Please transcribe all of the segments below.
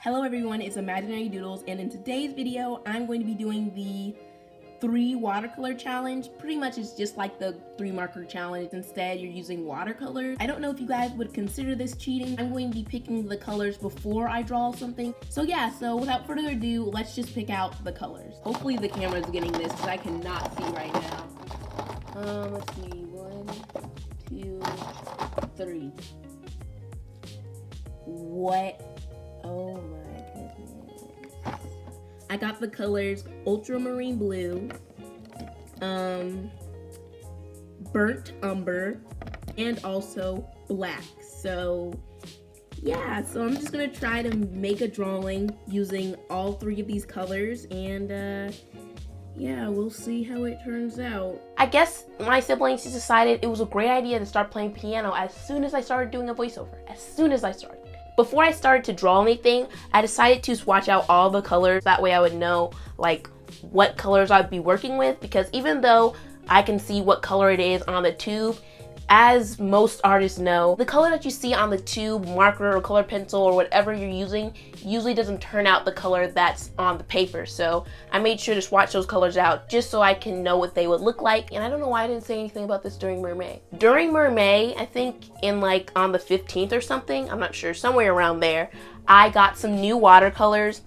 Hello everyone, it's Imaginary Doodles, and in today's video, I'm going to be doing the 3 watercolor challenge. Pretty much it's just like the 3 marker challenge. Instead, you're using watercolor. I don't know if you guys would consider this cheating. I'm going to be picking the colors before I draw something. So without further ado, let's just pick out the colors. Hopefully the camera's getting this because I cannot see right now. Let's see, 1, 2, 3. What? Oh my goodness. I got the colors ultramarine blue, burnt umber, and also black. So I'm just gonna try to make a drawing using all 3 of these colors, and we'll see how it turns out. I guess my siblings just decided it was a great idea to start playing piano as soon as I started doing a voiceover. Before I started to draw anything, I decided to swatch out all the colors. That way I would know like what colors I'd be working with, because even though I can see what color it is on the tube, as most artists know, the color that you see on the tube marker or color pencil or whatever you're using usually doesn't turn out the color that's on the paper. So I made sure to swatch those colors out just so I can know what they would look like. And I don't know why I didn't say anything about this during Mermaid. During Mermaid, I think in like on the 15th or something, I'm not sure, somewhere around there, I got some new watercolors.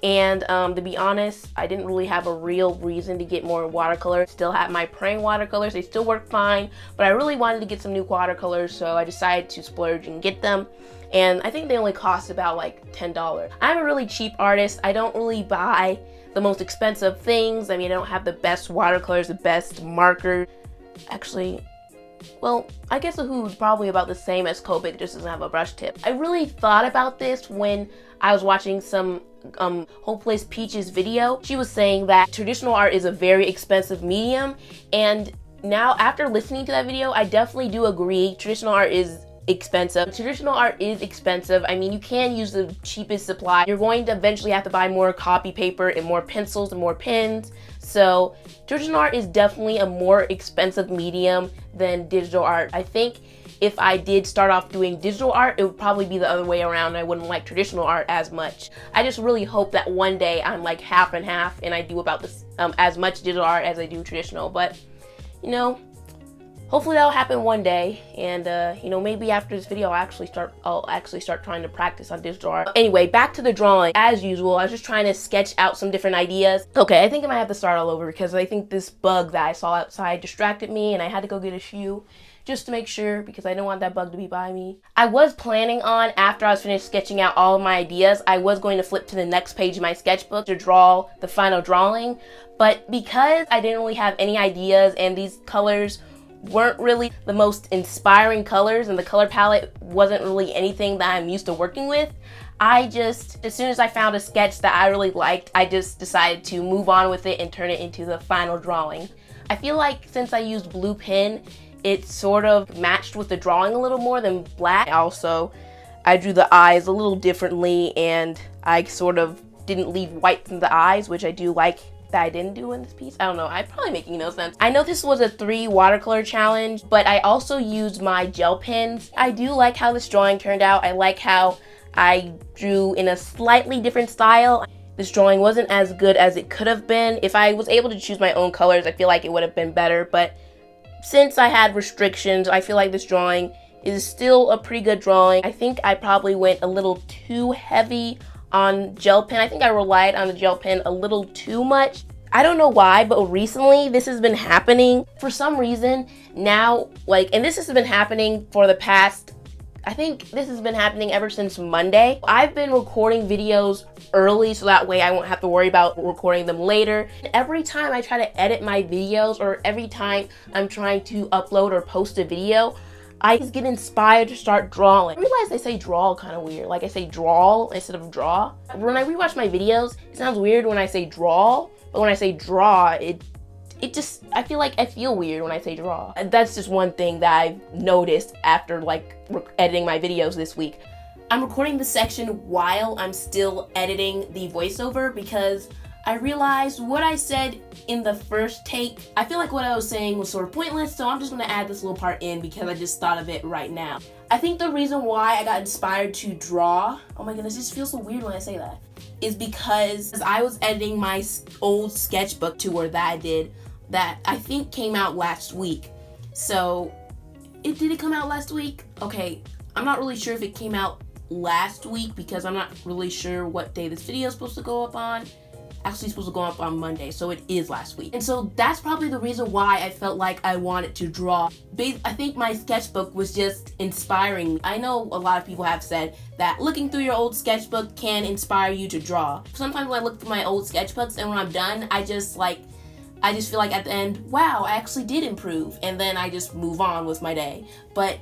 And to be honest, I didn't really have a real reason to get more watercolors. Still have my praying watercolors, they still work fine, but I really wanted to get some new watercolors, so I decided to splurge and get them. And I think they only cost about like $10. I'm a really cheap artist. I don't really buy the most expensive things. I mean, I don't have the best watercolors, the best markers. Actually, well, I guess the Who's probably about the same as Copic, just doesn't have a brush tip. I really thought about this when I was watching some Hopeless Peach's video. She was saying that traditional art is a very expensive medium, and now after listening to that video, I definitely do agree. Traditional art is expensive. I mean, you can use the cheapest supply. You're going to eventually have to buy more copy paper and more pencils and more pens. So traditional art is definitely a more expensive medium than digital art. I think if I did start off doing digital art, it would probably be the other way around. I wouldn't like traditional art as much. I just really hope that one day I'm like half and half and I do about this as much digital art as I do traditional. But you know, hopefully that'll happen one day, and maybe after this video I'll actually start trying to practice on digital art. Anyway, back to the drawing. As usual, I was just trying to sketch out some different ideas. Okay, I think I might have to start all over because I think this bug that I saw outside distracted me, and I had to go get a shoe just to make sure, because I don't want that bug to be by me. I was planning on, after I was finished sketching out all of my ideas, I was going to flip to the next page of my sketchbook to draw the final drawing, but because I didn't really have any ideas and these colors weren't really the most inspiring colors and the color palette wasn't really anything that I'm used to working with, as soon as I found a sketch that I really liked, I just decided to move on with it and turn it into the final drawing. I feel like since I used blue pen, it sort of matched with the drawing a little more than black. Also, I drew the eyes a little differently, and I sort of didn't leave white in the eyes, which I do like that I didn't do in this piece. I don't know, I'm probably making no sense. I know this was a 3 watercolor challenge, but I also used my gel pens. I do like how this drawing turned out. I like how I drew in a slightly different style. This drawing wasn't as good as it could have been. If I was able to choose my own colors, I feel like it would have been better, but since I had restrictions, I feel like this drawing is still a pretty good drawing. I think I probably went a little too heavy on gel pen. I think I relied on the gel pen a little too much. I don't know why, but recently this has been happening. For some reason now, and this has been happening for the past, I think this has been happening ever since Monday. I've been recording videos early so that way I won't have to worry about recording them later. Every time I try to edit my videos, or every time I'm trying to upload or post a video, I just get inspired to start drawing. I realize I say draw kind of weird. Like I say draw instead of draw. When I rewatch my videos, it sounds weird when I say draw, but when I say draw, I feel like I feel weird when I say draw. That's just one thing that I've noticed after editing my videos this week. I'm recording this section while I'm still editing the voiceover because I realized what I said in the first take, I feel like what I was saying was sort of pointless, so I'm just gonna add this little part in because I just thought of it right now. I think the reason why I got inspired to draw, oh my goodness, this feels so weird when I say that, is because I was editing my old sketchbook tour that I did that I think came out last week. So, did it come out last week? Okay, I'm not really sure if it came out last week because I'm not really sure what day this video is supposed to go up on. Actually supposed to go up on Monday, so it is last week. And so that's probably the reason why I felt like I wanted to draw. I think my sketchbook was just inspiring me. I know a lot of people have said that looking through your old sketchbook can inspire you to draw. Sometimes when I look through my old sketchbooks and when I'm done, I just feel like at the end, wow, I actually did improve. And then I just move on with my day. But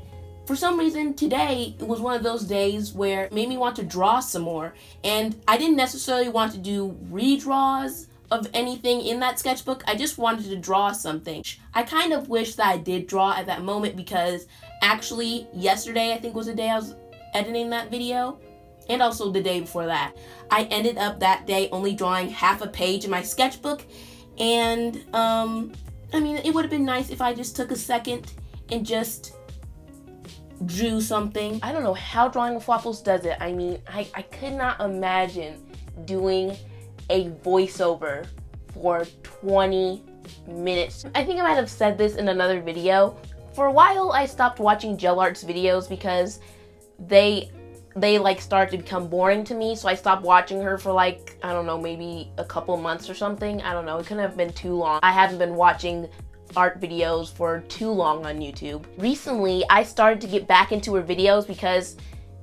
for some reason, today, it was one of those days where it made me want to draw some more. And I didn't necessarily want to do redraws of anything in that sketchbook. I just wanted to draw something. I kind of wish that I did draw at that moment because actually, yesterday, I think was the day I was editing that video. And also the day before that. I ended up that day only drawing half a page in my sketchbook. And, I mean, it would have been nice if I just took a second and just drew something. I don't know how Drawing with Waffles does it. I mean, I could not imagine doing a voiceover for 20 minutes. I think I might have said this in another video. For a while, I stopped watching Gel Art's videos because they like started to become boring to me, so I stopped watching her for like, I don't know, maybe a couple months or something. I don't know, it couldn't have been too long. I haven't been watching art videos for too long on YouTube. Recently, I started to get back into her videos because,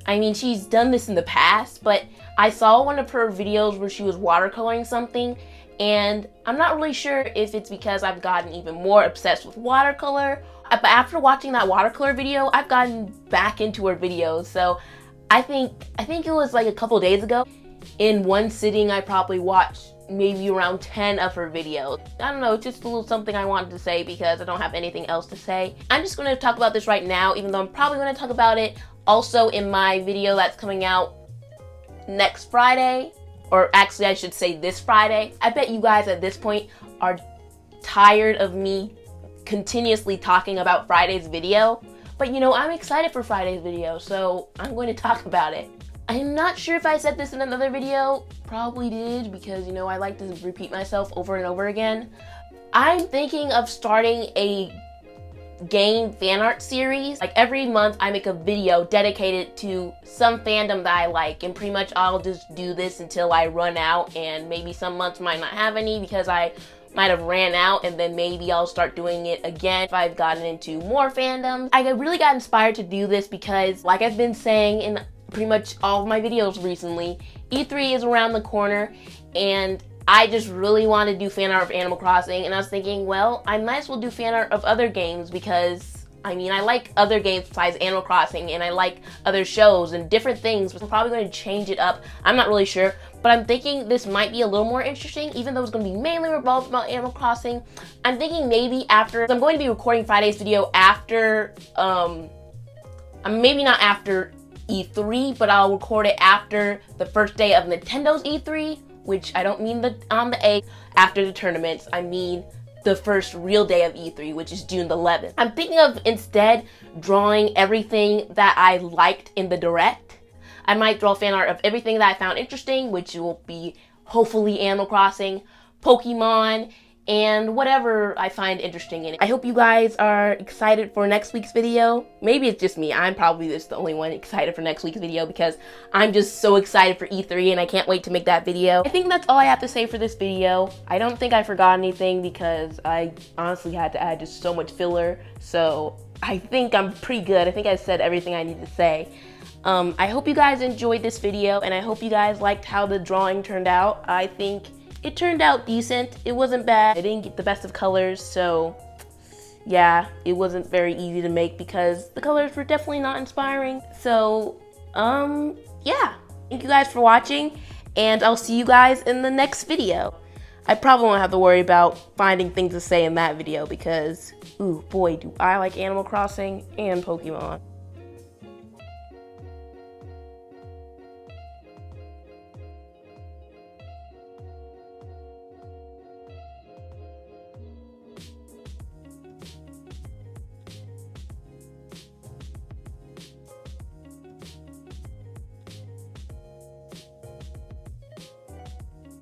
I mean, she's done this in the past, but I saw one of her videos where she was watercoloring something, and I'm not really sure if it's because I've gotten even more obsessed with watercolor, but after watching that watercolor video, I've gotten back into her videos. So I think it was like a couple days ago. In one sitting, I probably watched maybe around 10 of her videos. I don't know, just a little something I wanted to say because I don't have anything else to say. I'm just going to talk about this right now, even though I'm probably going to talk about it also in my video that's coming out next Friday, or actually I should say this Friday. I bet you guys at this point are tired of me continuously talking about Friday's video, but you know, I'm excited for Friday's video, so I'm going to talk about it. I'm not sure if I said this in another video, probably did, because you know I like to repeat myself over and over again. I'm thinking of starting a game fan art series. Like every month I make a video dedicated to some fandom that I like, and pretty much I'll just do this until I run out, and maybe some months might not have any because I might have ran out, and then maybe I'll start doing it again if I've gotten into more fandoms. I really got inspired to do this because, like I've been saying in pretty much all of my videos recently, E3 is around the corner, and I just really want to do fan art of Animal Crossing, and I was thinking, well, I might as well do fan art of other games because, I mean, I like other games besides Animal Crossing, and I like other shows and different things, but I'm probably going to change it up. I'm not really sure, but I'm thinking this might be a little more interesting, even though it's going to be mainly revolved about Animal Crossing. I'm thinking maybe after, I'm going to be recording Friday's video after, maybe not after E3, but I'll record it after the first day of Nintendo's E3, which I don't mean on the A after the tournaments, I mean the first real day of E3, which is June the 11th. I'm thinking of instead drawing everything that I liked in the Direct. I might draw fan art of everything that I found interesting, which will be hopefully Animal Crossing, Pokemon, and whatever I find interesting in it. I hope you guys are excited for next week's video. Maybe it's just me. I'm probably just the only one excited for next week's video because I'm just so excited for E3 and I can't wait to make that video. I think that's all I have to say for this video. I don't think I forgot anything because I honestly had to add just so much filler. So I think I'm pretty good. I think I said everything I need to say. I hope you guys enjoyed this video, and I hope you guys liked how the drawing turned out. I think it turned out decent. It wasn't bad. I didn't get the best of colors, so yeah, it wasn't very easy to make because the colors were definitely not inspiring. So, yeah. Thank you guys for watching, and I'll see you guys in the next video. I probably won't have to worry about finding things to say in that video because, ooh, boy, do I like Animal Crossing and Pokemon.